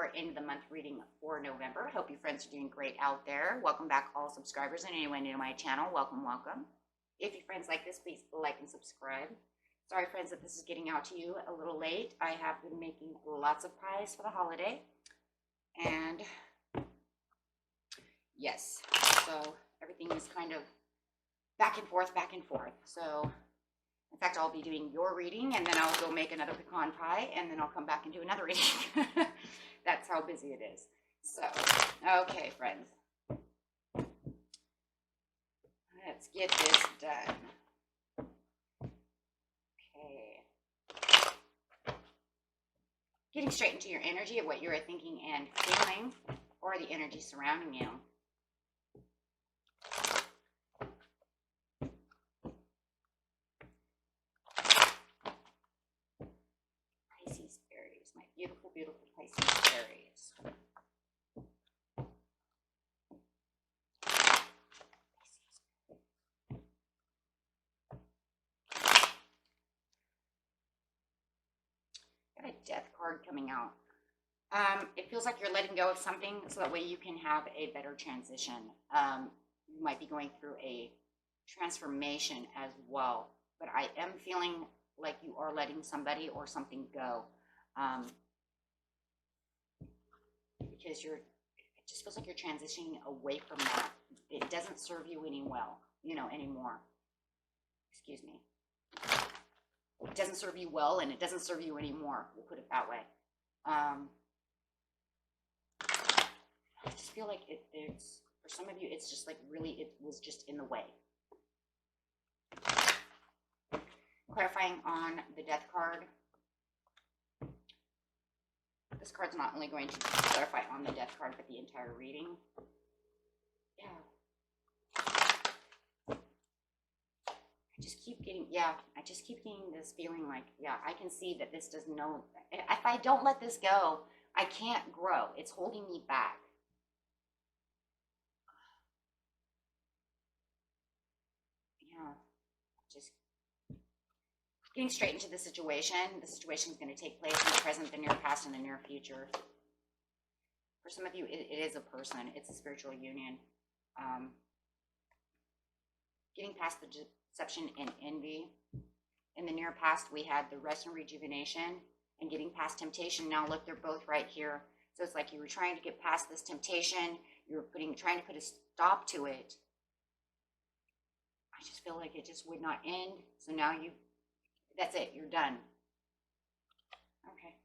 your end of the month reading for November. Hope you friends are doing great out there. Welcome back, all subscribers, and anyone new to my channel. Welcome, welcome. If you friends like this, please like and subscribe. Sorry, friends, that this is getting out to you a little late. I have been making lots of pies for the holiday. And yes, so everything is kind of back and forth, back and forth. So, in fact, I'll be doing your reading, and then I'll go make another pecan pie, and then I'll come back and do another reading. That's how busy it is. So, okay, friends. Let's get this done. Okay. Getting straight into your energy of what you're thinking and feeling, or the energy surrounding you. Pisces, Aries, my beautiful, beautiful Pisces, Aries. Got a death card coming out. It feels like you're letting go of something so that way you can have a better transition. You might be going through a transformation as well, but I am feeling like you are letting somebody or something go, because it just feels like you're transitioning away from that. It doesn't serve you anymore. Excuse me. It doesn't serve you well, and it doesn't serve you anymore. We'll put it that way. I just feel like it's for some of you, it's just like really, it was just in the way. Clarifying on the death card. This card's not only going to clarify on the death card, but the entire reading. Yeah. I just keep getting this feeling like, yeah, I can see that this does no, if I don't let this go, I can't grow. It's holding me back. Yeah, just getting straight into the situation. The situation is going to take place in the present, the near past, and the near future. For some of you, it is a person. It's a spiritual union. Getting past the deception and envy. In the near past, we had the rest and rejuvenation, and getting past temptation. Now look, they're both right here. So it's like you were trying to get past this temptation. You're trying to put a stop to it. I just feel like it just would not end. So now that's it. You're done. Okay.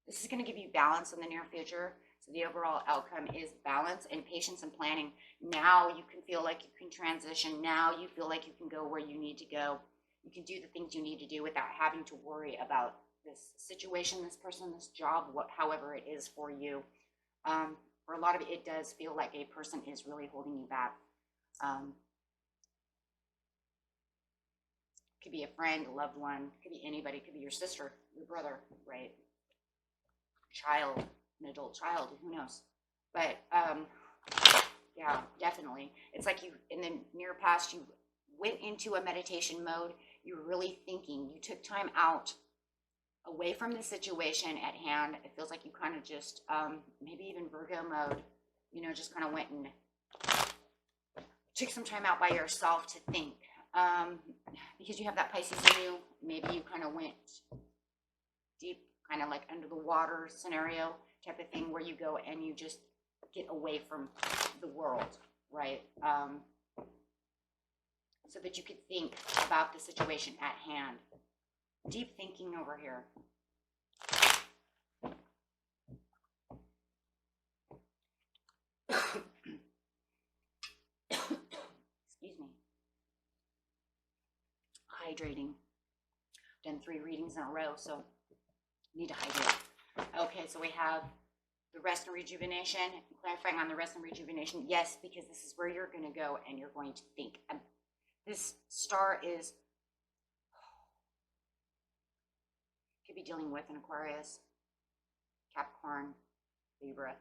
This is going to give you balance in the near future. So the overall outcome is balance and patience and planning. Now you can feel like you can transition. Now you feel like you can go where you need to go. You can do the things you need to do without having to worry about this situation, this person, this job, however it is for you. For a lot of it, it does feel like a person is really holding you back. Could be a friend, a loved one, could be anybody, could be your sister, your brother, right? Child, an adult child, who knows? But yeah, definitely. It's like you, in the near past, you went into a meditation mode. You were really thinking. You took time out away from the situation at hand. It feels like you kind of just, maybe even Virgo mode, just kind of went and took some time out by yourself to think. Because you have that Pisces in you, maybe you kind of went deep, kind of like under the water scenario type of thing, where you go and you just get away from the world, right? So that you could think about the situation at hand. Deep thinking over here. Excuse me. Hydrating. Done 3 readings in a row, so need to hydrate. Okay, so we have the rest and rejuvenation. Clarifying on the rest and rejuvenation. Yes, because this is where you're going to go and you're going to think. This star could be dealing with an Aquarius, Capricorn, Libra,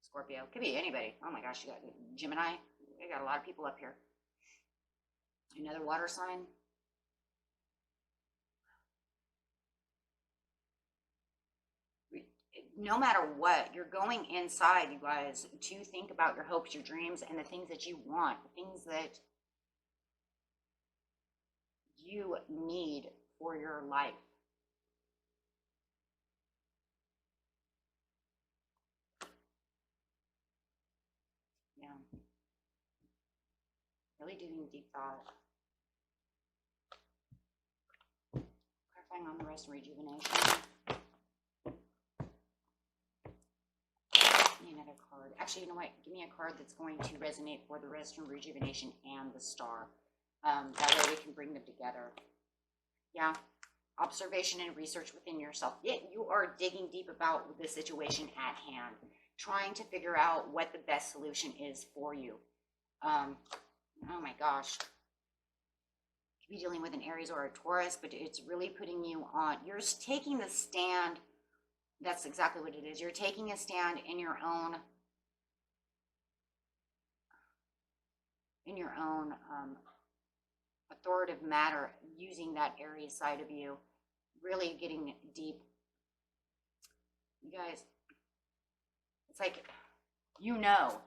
Scorpio. Could be anybody. Oh my gosh, you got Gemini. You got a lot of people up here. Another water sign. no matter what, you're going inside, you guys, to think about your hopes, your dreams, and the things that you want, the things that you need for your life. Yeah. Really doing deep thought. Clarifying on the rest and rejuvenation. Give me another card. Actually, you know what? Give me a card that's going to resonate for the rest and rejuvenation and the star. That way we can bring them together. Yeah. Observation and research within yourself. Yeah, you are digging deep about the situation at hand, trying to figure out what the best solution is for you. Oh my gosh. You could be dealing with an Aries or a Taurus, but it's really putting you on. You're taking the stand. That's exactly what it is. You're taking a stand in your own authoritative matter, using that Aries side of you, really getting deep. You guys, it's like, you know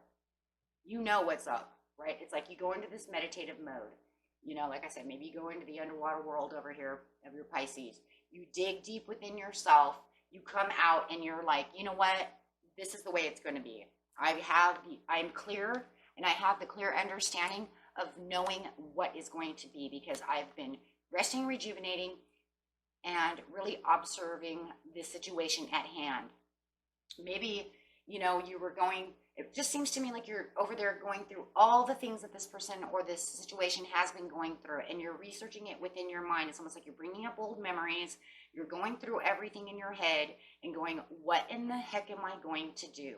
what's up, right? It's like you go into this meditative mode. You know, like I said, maybe you go into the underwater world over here of your Pisces. You dig deep within yourself. You come out and you're like, you know what? This is the way it's going to be. I'm clear, and I have the clear understanding of knowing what is going to be, because I've been resting, rejuvenating, and really observing the situation at hand. Maybe, you know, it just seems to me like you're over there going through all the things that this person or this situation has been going through, and you're researching it within your mind. It's almost like you're bringing up old memories. You're going through everything in your head and going, what in the heck am I going to do?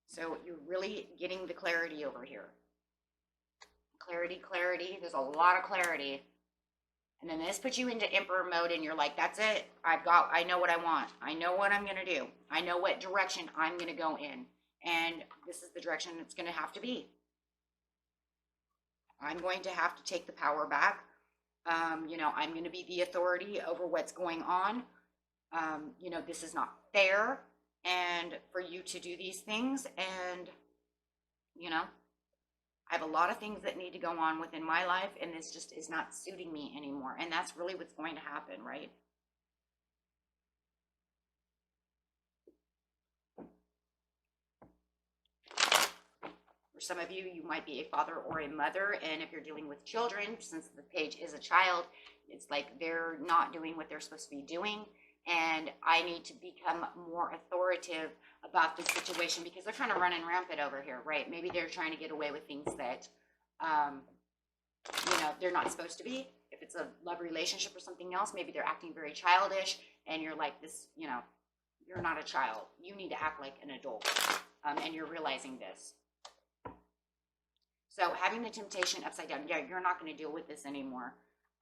So you're really getting the clarity over here. Clarity. There's a lot of clarity. And then this puts you into emperor mode, and you're like, that's it. I know what I want. I know what I'm going to do. I know what direction I'm going to go in. And this is the direction it's going to have to be. I'm going to have to take the power back. You know, I'm going to be the authority over what's going on. You know, this is not fair, and for you to do these things. And, you know, I have a lot of things that need to go on within my life, and this just is not suiting me anymore. And that's really what's going to happen, right? For some of you, you might be a father or a mother, and if you're dealing with children, since the page is a child, it's like they're not doing what they're supposed to be doing, and I need to become more authoritative about the situation, because they're kind of running rampant over here, right? Maybe they're trying to get away with things that, you know, they're not supposed to be. If it's a love relationship or something else, maybe they're acting very childish, and you're like, this, you know, you're not a child. You need to act like an adult, and you're realizing this. So having the temptation upside down, yeah, you're not going to deal with this anymore.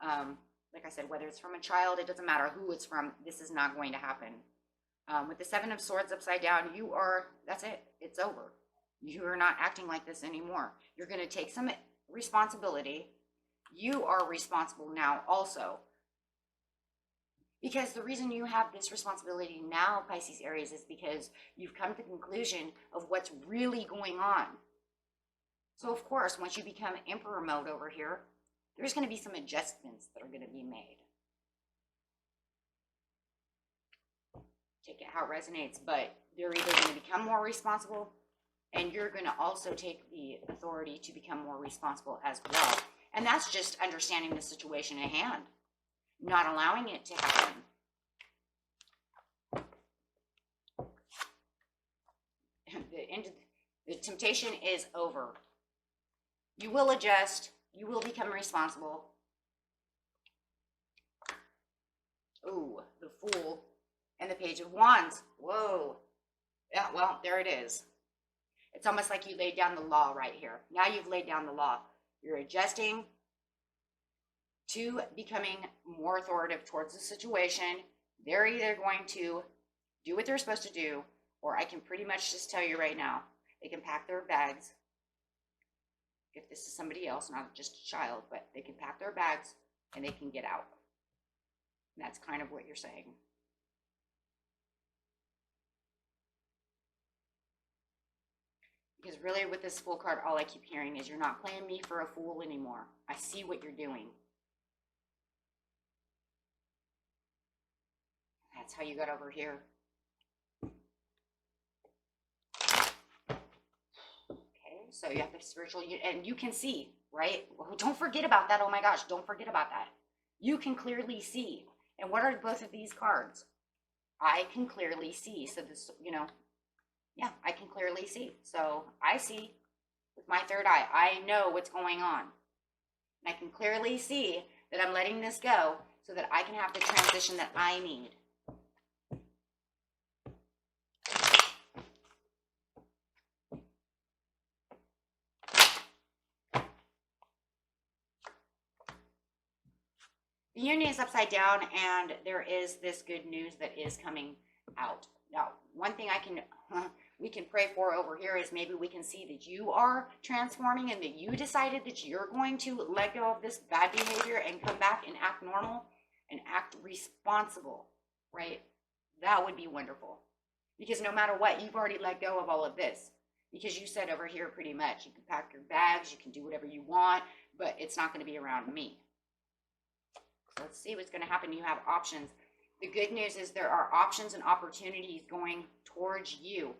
Like I said, whether it's from a child, it doesn't matter who it's from, this is not going to happen. With the Seven of Swords upside down, that's it. It's over. You are not acting like this anymore. You're going to take some responsibility. You are responsible now also. Because the reason you have this responsibility now, Pisces, Aries, is because you've come to the conclusion of what's really going on. So, of course, once you become emperor mode over here, there's going to be some adjustments that are going to be made. Take it how it resonates, but they're either going to become more responsible, and you're going to also take the authority to become more responsible as well. And that's just understanding the situation at hand, not allowing it to happen. The temptation is over. You will adjust. You will become responsible. Ooh, the Fool and the Page of Wands. Whoa. Yeah, well, there it is. It's almost like you laid down the law right here. Now you've laid down the law. You're adjusting to becoming more authoritative towards the situation. They're either going to do what they're supposed to do, or I can pretty much just tell you right now, they can pack their bags. If this is somebody else, not just a child, but they can pack their bags and they can get out. And that's kind of what you're saying. Because really with this Fool card, all I keep hearing is you're not playing me for a fool anymore. I see what you're doing. That's how you got over here. Okay, so you have the spiritual, and you can see, right? Well, don't forget about that. Oh my gosh, don't forget about that. You can clearly see. And what are both of these cards? I can clearly see. So this, you know, yeah, I can clearly see. So I see with my third eye. I know what's going on. And I can clearly see that I'm letting this go so that I can have the transition that I need. The union is upside down, and there is this good news that is coming out. Now, one thing we can pray for over here is maybe we can see that you are transforming and that you decided that you're going to let go of this bad behavior and come back and act normal and act responsible, right? That would be wonderful. Because no matter what, you've already let go of all of this. Because you said over here pretty much, you can pack your bags, you can do whatever you want, but it's not going to be around me. Let's see what's going to happen. You have options. The good news is there are options and opportunities going towards you.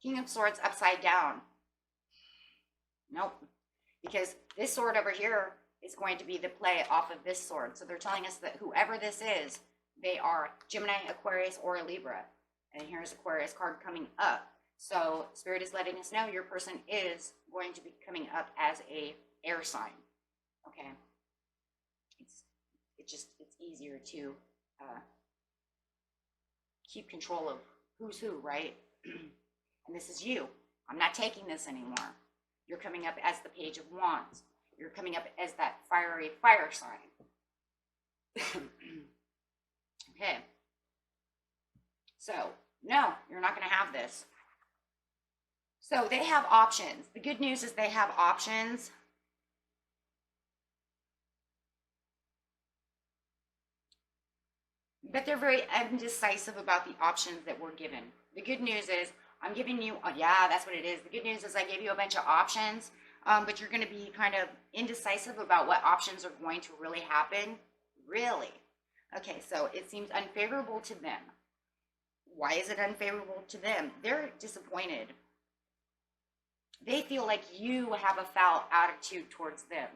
King of Swords upside down. Nope. Because this sword over here is going to be the play off of this sword. So they're telling us that whoever this is, they are Gemini, Aquarius, or a Libra. And here's Aquarius card coming up. So Spirit is letting us know your person is going to be coming up as a air sign. Okay, it's easier to keep control of who's who, right? And this is you. I'm not taking this anymore. You're coming up as the Page of Wands. You're coming up as that fiery fire sign. Okay. So, no, you're not going to have this. So they have options. The good news is they have options. But they're very indecisive about the options that we're given. The good news is I'm giving you, oh yeah, that's what it is. The good news is I gave you a bunch of options, but you're going to be kind of indecisive about what options are going to really happen. Really? Okay, so it seems unfavorable to them. Why is it unfavorable to them? They're disappointed. They feel like you have a foul attitude towards them.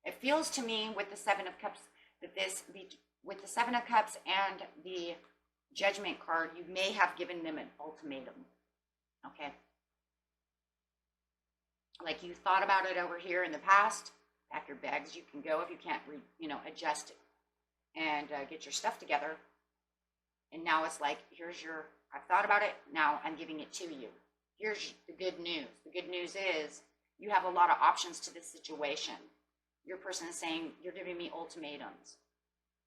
It feels to me with the Seven of Cups that with the Seven of Cups and the Judgment card, you may have given them an ultimatum. Okay? Like you thought about it over here in the past. Pack your bags. You can go if you can't, adjust it and get your stuff together. And now it's like, I've thought about it. Now I'm giving it to you. Here's the good news. The good news is you have a lot of options to this situation. Your person is saying, you're giving me ultimatums.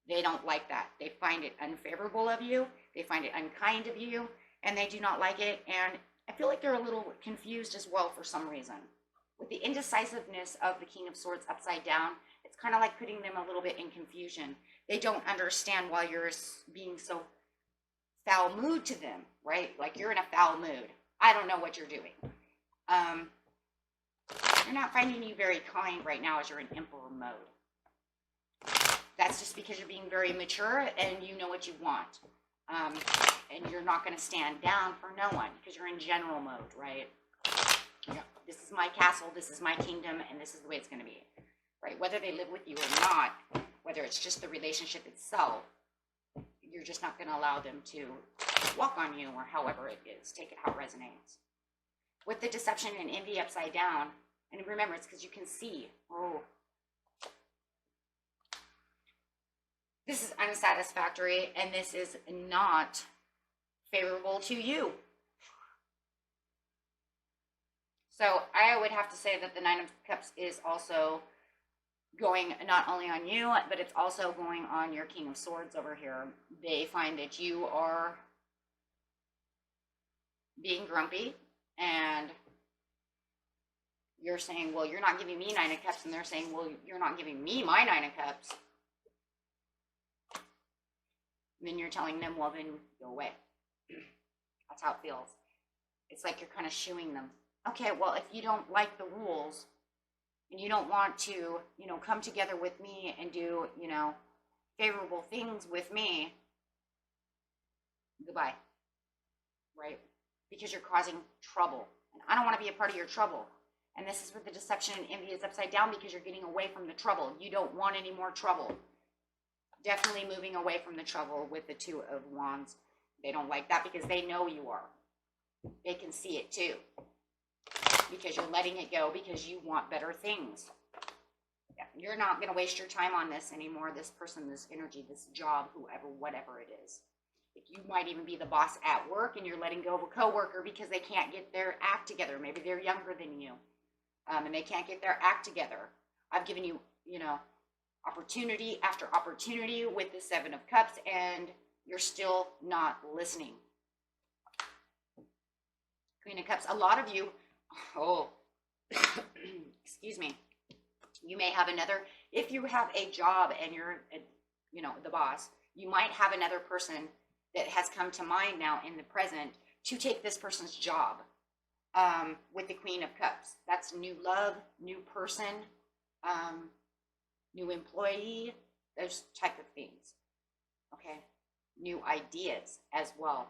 They don't like that. They find it unfavorable of you. They find it unkind of you, and they do not like it. And I feel like they're a little confused as well for some reason. With the indecisiveness of the King of Swords upside down, it's kind of like putting them a little bit in confusion. They don't understand why you're being so foul mood to them, right? Like you're in a foul mood. I don't know what you're doing. They're not finding you very kind right now as you're in Emperor mode. That's just because you're being very mature and you know what you want. And you're not going to stand down for no one because you're in general mode, right? Yeah. This is my castle, this is my kingdom, and this is the way it's going to be. Right? Whether they live with you or not, whether it's just the relationship itself, you're just not going to allow them to walk on you or however it is. Take it how it resonates. With the deception and envy upside down, and remember, it's because you can see, this is unsatisfactory, and this is not favorable to you. So I would have to say that the Nine of Cups is also going not only on you, but it's also going on your King of Swords over here. They find that you are being grumpy and you're saying, well, you're not giving me Nine of Cups, and they're saying, well, you're not giving me my Nine of Cups. And then you're telling them, well, then go away. That's how it feels. It's like you're kind of shooing them. Okay, well, if you don't like the rules and you don't want to, you know, come together with me and do, you know, favorable things with me, goodbye, right? Because you're causing trouble. And I don't want to be a part of your trouble. And this is where the deception and envy is upside down, because you're getting away from the trouble. You don't want any more trouble. Definitely moving away from the trouble with the Two of Wands. They don't like that because they know you are. They can see it too. Because you're letting it go because you want better things. Yeah, you're not going to waste your time on this anymore. This person, this energy, this job, whoever, whatever it is. If you might even be the boss at work and you're letting go of a coworker because they can't get their act together. Maybe they're younger than you. And they can't get their act together. I've given you, you know, opportunity after opportunity with the Seven of Cups, and you're still not listening. Queen of Cups, a lot of you, excuse me, you may have another, if you have a job and you're, you know, the boss, you might have another person that has come to mind now in the present to take this person's job. With the Queen of Cups, that's new love, new person, new employee, those type of things. Okay, new ideas as well,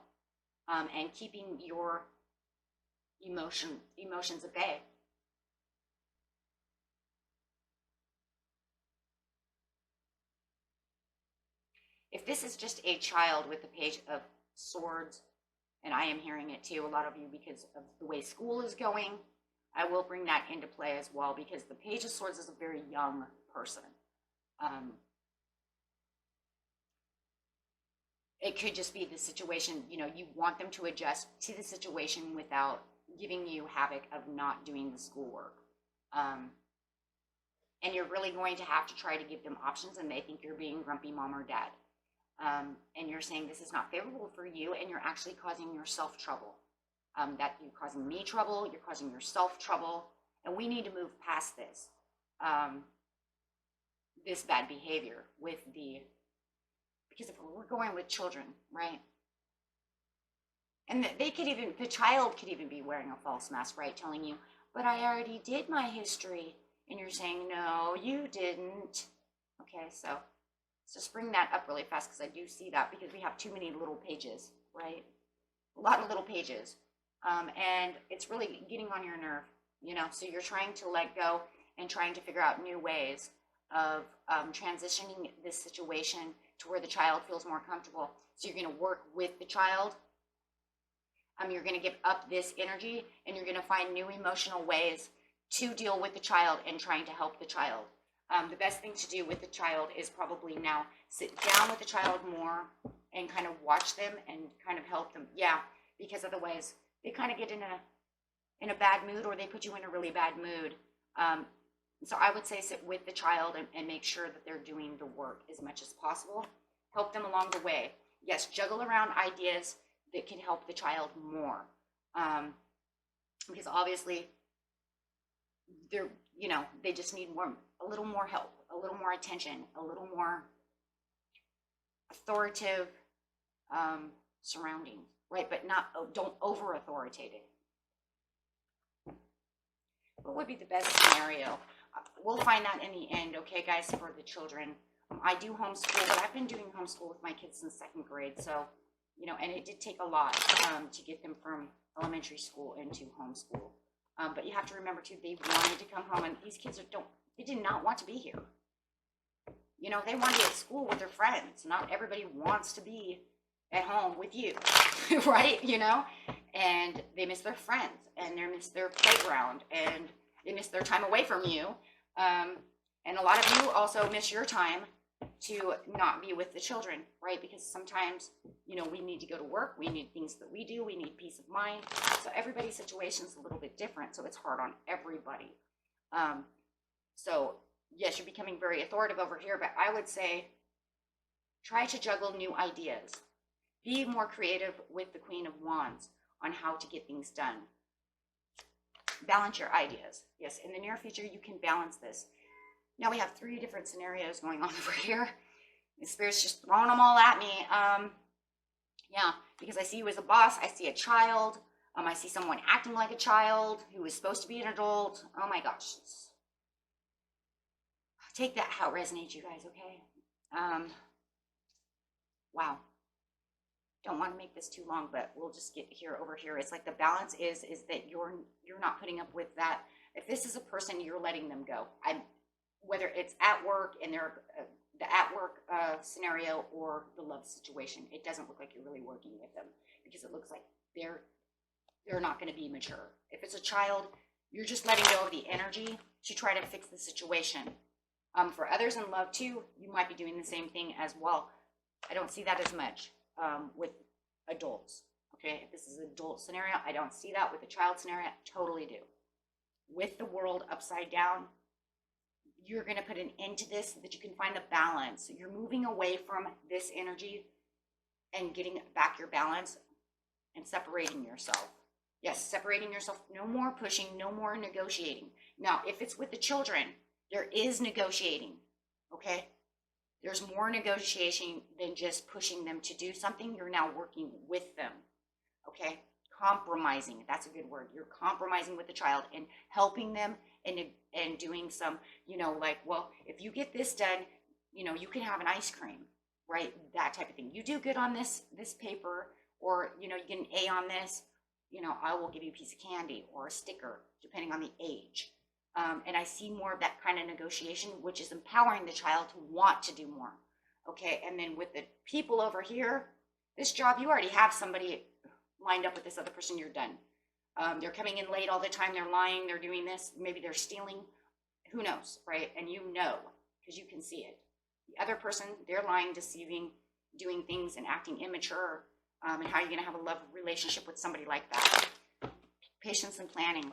and keeping your emotions at bay. If this is just a child with the Page of Swords, and I am hearing it too, a lot of you, because of the way school is going, I will bring that into play as well, because the Page of Swords is a very young person. It could just be the situation, you know, you want them to adjust to the situation without giving you havoc of not doing the schoolwork. And you're really going to have to try to give them options, and they think you're being grumpy mom or dad. And you're saying this is not favorable for you, and you're actually causing yourself trouble. That you're causing me trouble, you're causing yourself trouble, and we need to move past this. This bad behavior with because if we're going with children, right? And they could even, the child could even be wearing a false mask, right? Telling you, but I already did my history. And you're saying, no, you didn't. Okay, so let's just bring that up really fast, because I do see that, because we have too many little pages, right? A lot of little pages. And it's really getting on your nerve, you know? So you're trying to let go and trying to figure out new ways of transitioning this situation to where the child feels more comfortable. So you're going to work with the child. You're going to give up this energy, and you're going to find new emotional ways to deal with the child and trying to help the child. The best thing to do with the child is probably now sit down with the child more and kind of watch them and kind of help them. Yeah, because otherwise they kind of get in a bad mood, or they put you in a really bad mood. So I would say sit with the child and make sure that they're doing the work as much as possible. Help them along the way. Yes, juggle around ideas that can help the child more. Because obviously they're, you know, they just need a little more help, a little more attention, a little more authoritative surroundings, right? But don't over authoritate it. What would be the best scenario? We'll find that in the end, okay, guys, for the children. I do homeschool, but I've been doing homeschool with my kids since 2nd grade, so, you know, and it did take a lot to get them from elementary school into homeschool. But you have to remember, too, they wanted to come home, and these kids they did not want to be here. You know, they want to be at school with their friends. Not everybody wants to be at home with you, right? You know, and they miss their friends, and they miss their playground, and they miss their time away from you. And a lot of you also miss your time to not be with the children, right? Because sometimes, you know, we need to go to work. We need things that we do. We need peace of mind. So everybody's situation is a little bit different. So it's hard on everybody. So yes, you're becoming very authoritative over here, but I would say try to juggle new ideas. Be more creative with the Queen of Wands on how to get things done. balance your ideas. Yes, in the near future, you can balance this. Now we have 3 different scenarios going on over here. The Spirit's just throwing them all at me. Yeah, because I see you as a boss. I see a child. I see someone acting like a child who is supposed to be an adult. Oh my gosh. Take that how it resonates, you guys, okay? Wow. Don't want to make this too long, but we'll just get here over here. It's like the balance is that you're not putting up with that. If this is a person, you're letting them go. Whether it's at work and they're the at work scenario or the love situation, it doesn't look like you're really working with them, because it looks like they're not going to be mature. If it's a child, you're just letting go of the energy to try to fix the situation. For others in love too, you might be doing the same thing as well. I don't see that as much with adults. Okay, if this is an adult scenario, I don't see that. With a child scenario, I totally do. With the world upside down, you're going to put an end to this so that you can find the balance. You're moving away from this energy and getting back your balance and separating yourself. Yes, separating yourself. No more pushing, no more negotiating. Now, if it's with the children, there is negotiating, okay? There's more negotiation than just pushing them to do something. You're now working with them, okay? Compromising, that's a good word. You're compromising with the child and helping them and doing some, like, well, if you get this done, you can have an ice cream, right? That type of thing. You do good on this paper, or, you get an A on this, I will give you a piece of candy or a sticker, depending on the age. And I see more of that kind of negotiation, which is empowering the child to want to do more. Okay, and then with the people over here, this job, you already have somebody lined up with this other person, you're done. They're coming in late all the time, they're lying, they're doing this, maybe they're stealing, who knows, right? And because you can see it. The other person, they're lying, deceiving, doing things and acting immature. And how are you going to have a love relationship with somebody like that? Patience and planning.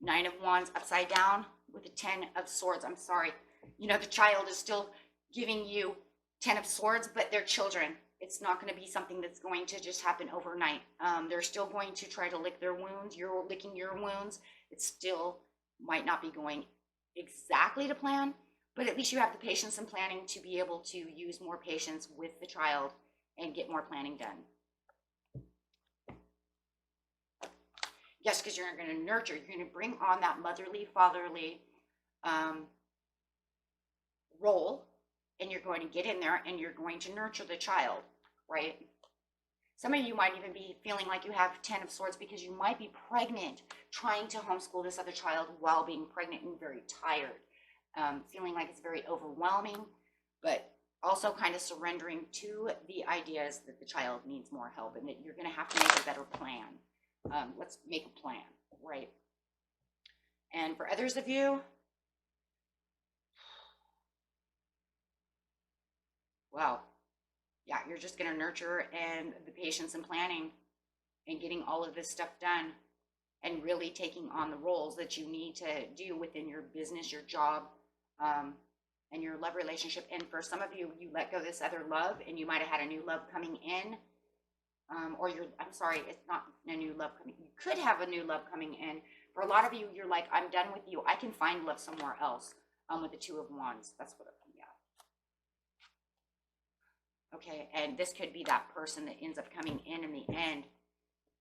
9 of Wands upside down with the 10 of Swords. I'm sorry. The child is still giving you 10 of Swords, but they're children. It's not going to be something that's going to just happen overnight. They're still going to try to lick their wounds. You're licking your wounds. It still might not be going exactly to plan, but at least you have the patience and planning to be able to use more patience with the child and get more planning done. Yes, because you're going to nurture. You're going to bring on that motherly, fatherly role, and you're going to get in there and you're going to nurture the child, right? Some of you might even be feeling like you have 10 of Swords because you might be pregnant, trying to homeschool this other child while being pregnant and very tired, feeling like it's very overwhelming, but also kind of surrendering to the ideas that the child needs more help and that you're going to have to make a better plan. Let's make a plan, right? And for others of you, wow, yeah, you're just going to nurture and the patience and planning and getting all of this stuff done and really taking on the roles that you need to do within your business, your job, and your love relationship. And for some of you, you let go of this other love and you might have had a new love coming in. I'm sorry, it's not a new love coming. You could have a new love coming in. For a lot of you, you're like, I'm done with you. I can find love somewhere else. With the 2 of Wands, that's what. Yeah. Okay, and this could be that person that ends up coming in the end,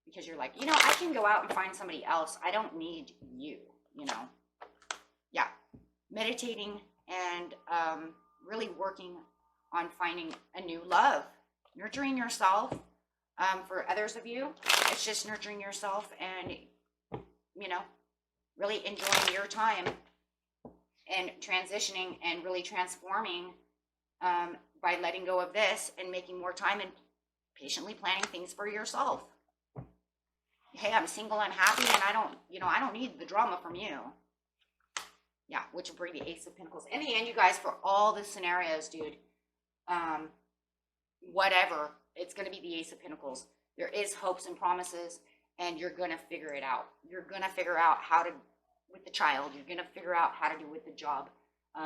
because you're like, I can go out and find somebody else. I don't need you. Yeah, meditating and really working on finding a new love, nurturing yourself. For others of you, it's just nurturing yourself and, really enjoying your time and transitioning and really transforming by letting go of this and making more time and patiently planning things for yourself. Hey, I'm single, I'm happy, and I don't need the drama from you. Yeah, which will bring the Ace of Pentacles. In the end, you guys, for all the scenarios, dude, whatever, it's going to be the Ace of Pentacles. There is hopes and promises, and you're going to figure it out. You're going to figure out how to, with the child, you're going to figure out how to do with the job.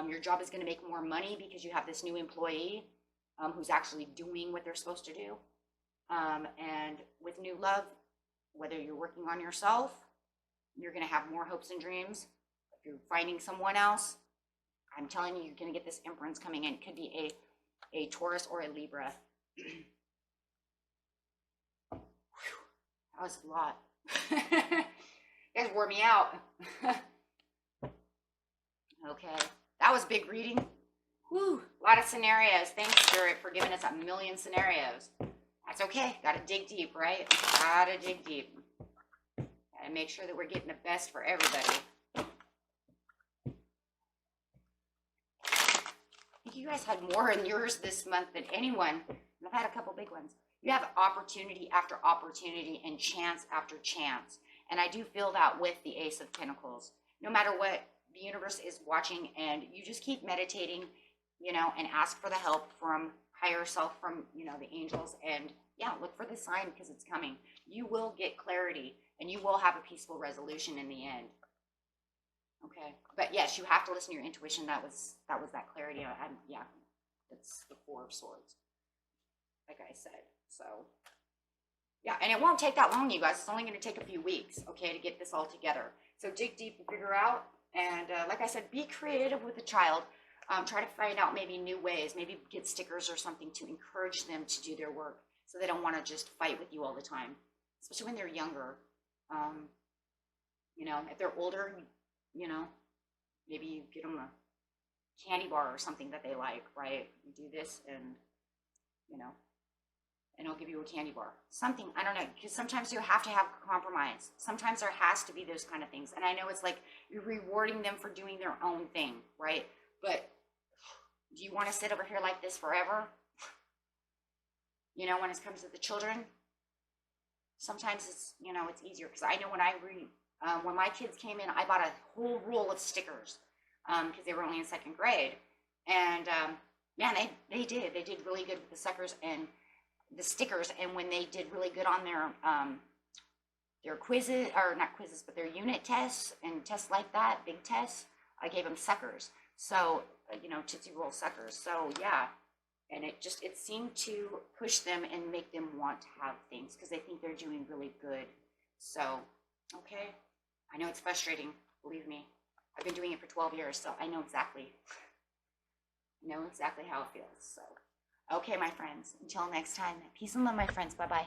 Your job is going to make more money because you have this new employee who's actually doing what they're supposed to do. And with new love, whether you're working on yourself, you're going to have more hopes and dreams. If you're finding someone else, I'm telling you, you're going to get this Empress coming in. It could be a Taurus or a Libra. That was a lot. You guys wore me out. Okay, that was big reading. Whew, a lot of scenarios. Thanks, Spirit, for giving us a million scenarios. That's okay. Got to dig deep, right? Got to dig deep. Got to make sure that we're getting the best for everybody. I think you guys had more in yours this month than anyone. I've had a couple big ones. You have opportunity after opportunity and chance after chance. And I do feel that with the Ace of Pentacles. No matter what, the universe is watching, and you just keep meditating, you know, and ask for the help from higher self, from, you know, the angels. And yeah, look for the sign because it's coming. You will get clarity and you will have a peaceful resolution in the end. Okay. But yes, you have to listen to your intuition. That was that clarity. Yeah, that's the Four of Swords, like I said. So yeah, and it won't take that long, you guys. It's only going to take a few weeks, okay, to get this all together. So dig deep and figure out. And like I said, be creative with the child. Try to find out maybe new ways. Maybe get stickers or something to encourage them to do their work, so they don't want to just fight with you all the time, especially when they're younger. You know, if they're older, you know, maybe you get them a candy bar or something that they like, right? You do this and, you know, and I'll give you a candy bar. Something, I don't know, because sometimes you have to have compromise. Sometimes there has to be those kind of things. And I know it's like you're rewarding them for doing their own thing, right? But do you want to sit over here like this forever? You know, when it comes to the children, sometimes it's, you know, it's easier. Because I know when my kids came in, I bought a whole roll of stickers because they were only in second grade. And man, they did really good with the suckers and the stickers. And when they did really good on their quizzes, or not quizzes, but their unit tests and tests like that, big tests, I gave them suckers. So, you know, Tootsie Roll suckers. So yeah, and it seemed to push them and make them want to have things because they think they're doing really good. So, okay, I know it's frustrating, believe me. I've been doing it for 12 years, so I know exactly how it feels. So, okay, my friends, until next time, peace and love, my friends. Bye-bye.